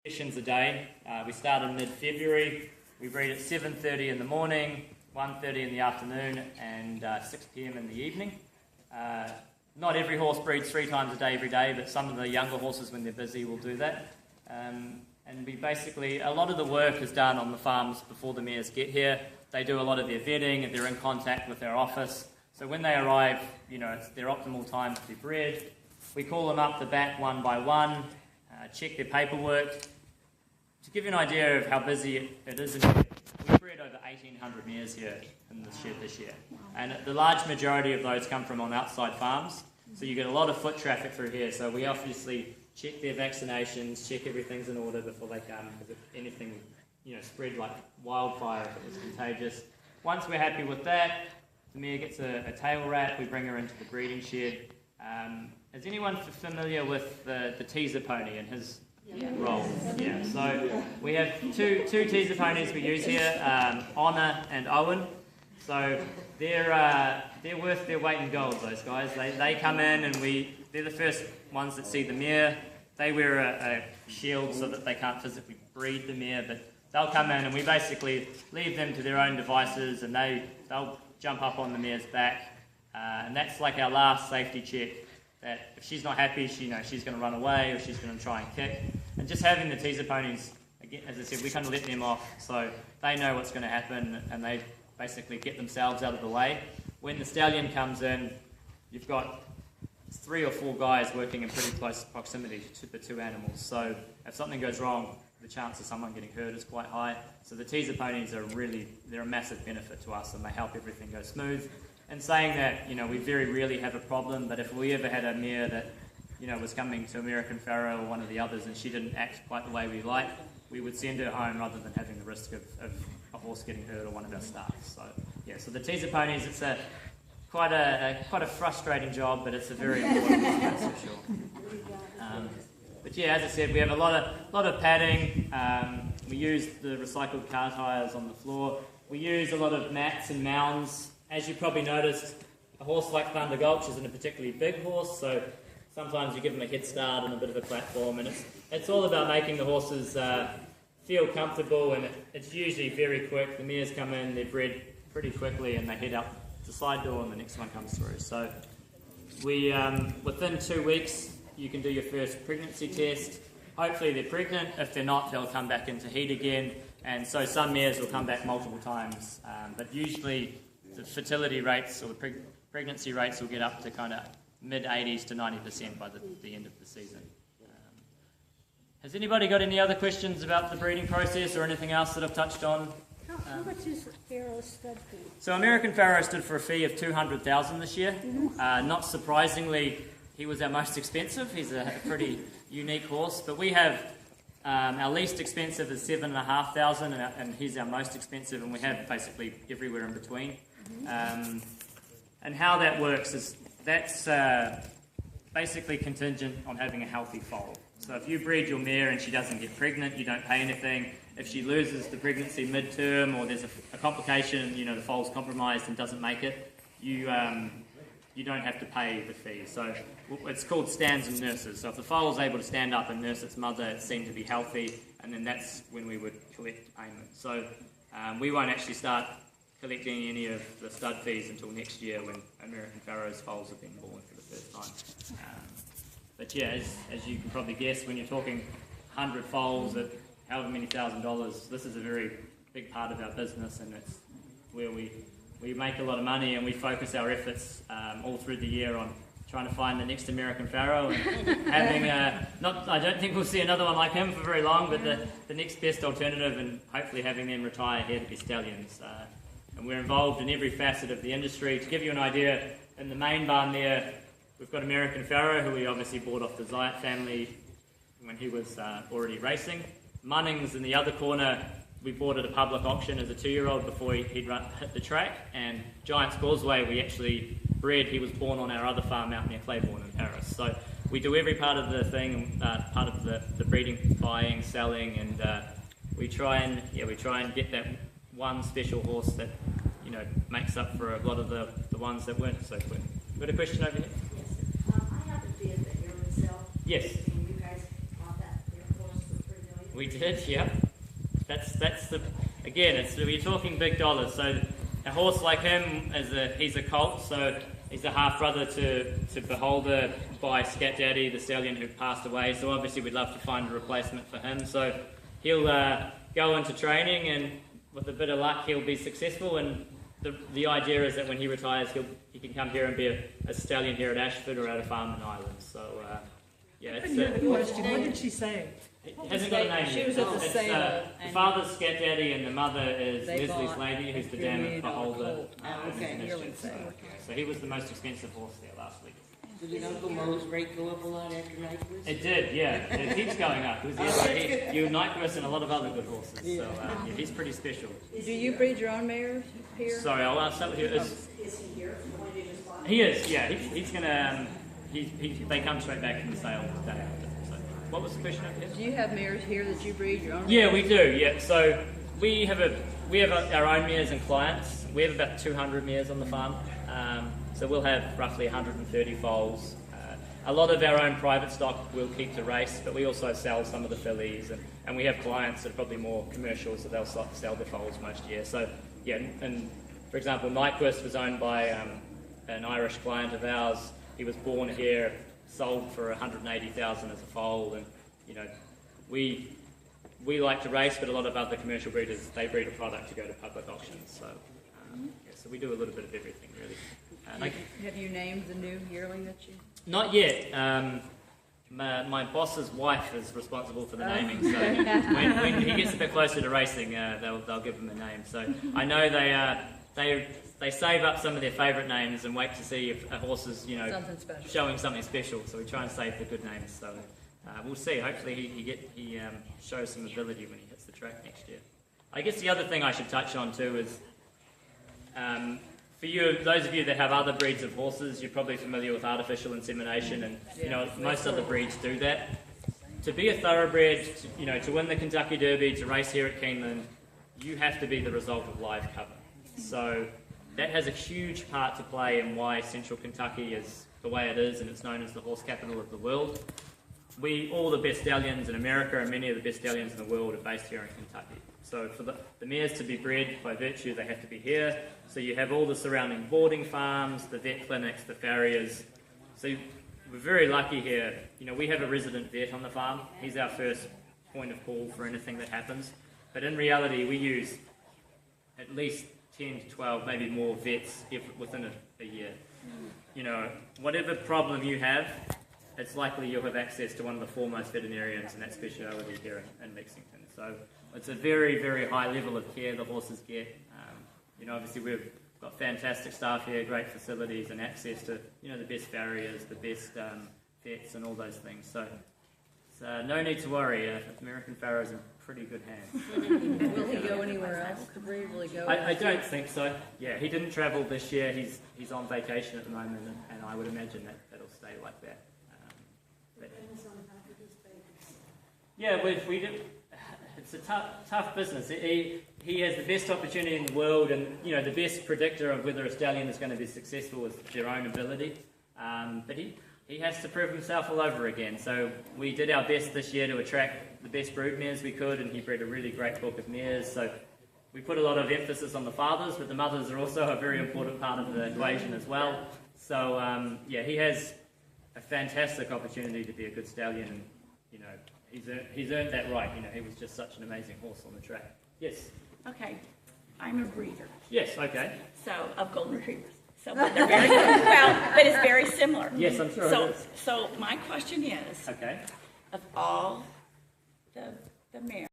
Sessions a day. We start in mid-February. We breed at 7:30 in the morning, 1:30 in the afternoon, and 6 p.m. in the evening. Not every horse breeds 3 times a day every day, but some of the younger horses, when they're busy, will do that. And we basically, a lot of the work is done on the farms before the mares get here. They do a lot of their vetting, and they're in contact with our office. So when they arrive, it's their optimal time to be bred. We call them up the back one by one, check their paperwork. To give you an idea of how busy it is, we bred over 1,800 mares here in the shed this year. And the large majority of those come from on outside farms. So you get a lot of foot traffic through here. So we obviously check their vaccinations, check everything's in order before they come. Because if anything, spread like wildfire if it was contagious. Once we're happy with that, the mare gets a tail wrap. We bring her into the breeding shed. Is anyone familiar with the teaser pony and his role? Yeah. So we have two teaser ponies we use here, Honor and Owen. So they're worth their weight in gold. Those guys. They come in and they're the first ones that see the mare. They wear a shield so that they can't physically breed the mare, but they'll come in and we basically leave them to their own devices, and they'll jump up on the mare's back, and that's like our last safety check. That if she's not happy, she's going to run away or she's going to try and kick. And just having the teaser ponies, again, as I said, we kind of let them off so they know what's going to happen and they basically get themselves out of the way. When the stallion comes in, you've got 3 or 4 guys working in pretty close proximity to the 2 animals. So if something goes wrong, the chance of someone getting hurt is quite high. So the teaser ponies they're a massive benefit to us, and they help everything go smooth. And saying that, we very rarely have a problem, but if we ever had a mare that, was coming to American Pharoah or one of the others and she didn't act quite the way we like, we would send her home rather than having the risk of a horse getting hurt or one of our staff. So, yeah, so the teaser ponies, it's quite a frustrating job, but it's a very important one, that's for sure. But yeah, as I said, we have a lot of padding. We use the recycled car tyres on the floor. We use a lot of mats and mounds. As you probably noticed, a horse like Thunder Gulch isn't a particularly big horse, so sometimes you give them a head start and a bit of a platform, and it's all about making the horses feel comfortable, and it's usually very quick. The mares come in, they're bred pretty quickly, and they head out the side door and the next one comes through. So we, within 2 weeks, you can do your first pregnancy test. Hopefully they're pregnant. If they're not, they'll come back into heat again, and so some mares will come back multiple times, but usually the fertility rates or the pregnancy rates will get up to kind of mid-80s to 90% by the end of the season. Has anybody got any other questions about the breeding process or anything else that I've touched on? How much is Pharoah stud fee? So American Pharoah stood for a fee of $200,000 this year. Not surprisingly, he was our most expensive. He's a pretty unique horse, but we have our least expensive is $7,500, and he's our most expensive, and we have basically everywhere in between. And how that works is that's basically contingent on having a healthy foal. So if you breed your mare and she doesn't get pregnant, you don't pay anything. If she loses the pregnancy mid-term or there's a complication, the foal's compromised and doesn't make it, you don't have to pay the fee. So it's called stands and nurses. So if the foal's able to stand up and nurse its mother, it's seen to be healthy, and then that's when we would collect payment. So we won't actually start collecting any of the stud fees until next year when American Pharoah's foals have been born for the first time. But yeah, as you can probably guess, when you're talking 100 foals at however many $1,000s, this is a very big part of our business, and it's where we make a lot of money, and we focus our efforts all through the year on trying to find the next American Pharoah and having I don't think we'll see another one like him for very long, but the next best alternative, and hopefully having them retire here to be stallions. And we're involved in every facet of the industry. To give you an idea, in the main barn there, we've got American Pharoah, who we obviously bought off the Zayat family when he was already racing. Munnings in the other corner, we bought at a public auction as a 2-year-old before he'd hit the track. And Giant's Causeway, we actually bred. He was born on our other farm out near Claiborne in Paris. So we do every part of the thing, part of the breeding, buying, selling, and we try and get that one special horse that makes up for a lot of the ones that weren't so quick. Got a question over here? Yes. I have a bid that you're going to sell. Yes. And you guys bought that horse for $3 million. We did, yeah. That's the again. We're talking big dollars. So a horse like him he's a colt, so he's a half brother to Beholder by Scat Daddy, the stallion who passed away. So obviously we'd love to find a replacement for him. So he'll go into training, and with a bit of luck, he'll be successful. And the idea is that when he retires, he can come here and be a stallion here at Ashford or at a farm in Ireland. So yeah, it's Question, what did she say? it hasn't got a name She yet. was at the It's, sale, the and father's Scat Daddy and the mother is they Leslie bought Slavey, who's the $3 dam million at Beholder. colt. Oh, okay, in yearling Michigan. sale. So he was the most expensive horse there last week. Did Uncle Mo's rate go up a lot after Nyquist? It did, yeah. It keeps going up. You Nyquist and a lot of other good horses. So yeah, he's pretty special. Do you breed your own mares here? Sorry, I'll ask something here. Is he here? He is, yeah. He's gonna. They come straight back from the sale the day after. So, what was the question over here? Do you have mares here that you breed your own? Yeah, we do. Yeah, so we have our own mares and clients. We have about 200 mares on the farm. So we'll have roughly 130 foals. A lot of our own private stock we'll keep to race, but we also sell some of the fillies, and we have clients that are probably more commercial, so they'll sell their foals most year. So yeah, and for example, Nyquist was owned by an Irish client of ours. He was born here, sold for 180,000 as a foal, and you know, we like to race, but a lot of other commercial breeders, they breed a product to go to public auctions. So yeah, so we do a little bit of everything really. Have you named the new yearling that you? Not yet. My boss's wife is responsible for the naming, so when he gets a bit closer to racing, they'll give him a name. So I know they save up some of their favourite names and wait to see if a horse is Something special. showing something special. So we try and save the good names. So we'll see. Hopefully he shows some ability when he hits the track next year. I guess the other thing I should touch on too is. For those of you that have other breeds of horses, you're probably familiar with artificial insemination, and most other breeds do that. To be a thoroughbred, to win the Kentucky Derby, to race here at Keeneland, you have to be the result of live cover. So that has a huge part to play in why Central Kentucky is the way it is, and it's known as the horse capital of the world. All the best stallions in America and many of the best stallions in the world are based here in Kentucky. So for the mares to be bred, by virtue, they have to be here. So you have all the surrounding boarding farms, the vet clinics, the farriers. So we're very lucky here. We have a resident vet on the farm. He's our first point of call for anything that happens. But in reality, we use at least 10 to 12, maybe more vets within a year. Whatever problem you have, it's likely you'll have access to one of the foremost veterinarians in that speciality here in Lexington. So it's a very, very high level of care the horses get. Obviously we've got fantastic staff here, great facilities and access to, the best farriers, the best vets and all those things. So no need to worry. American Farrow's in pretty good hands. Will he go anywhere else to breed? Will he go? I don't think so. Yeah, he didn't travel this year. He's on vacation at the moment, and I would imagine that'll stay like that. Yeah, we do. It's a tough business. He has the best opportunity in the world, and the best predictor of whether a stallion is going to be successful is their own ability. But he has to prove himself all over again. So we did our best this year to attract the best brood mares we could, and he bred a really great book of mares. So we put a lot of emphasis on the fathers, but the mothers are also a very important part of the equation as well. So he has a fantastic opportunity to be a good stallion, and he's earned that right. He was just such an amazing horse on the track. Yes. Okay, I'm a breeder, Yes. Okay. so of golden retrievers. So but they're very well, but it's very similar. Yes, I'm sure So, it is. so my question is, Okay. of all the mares.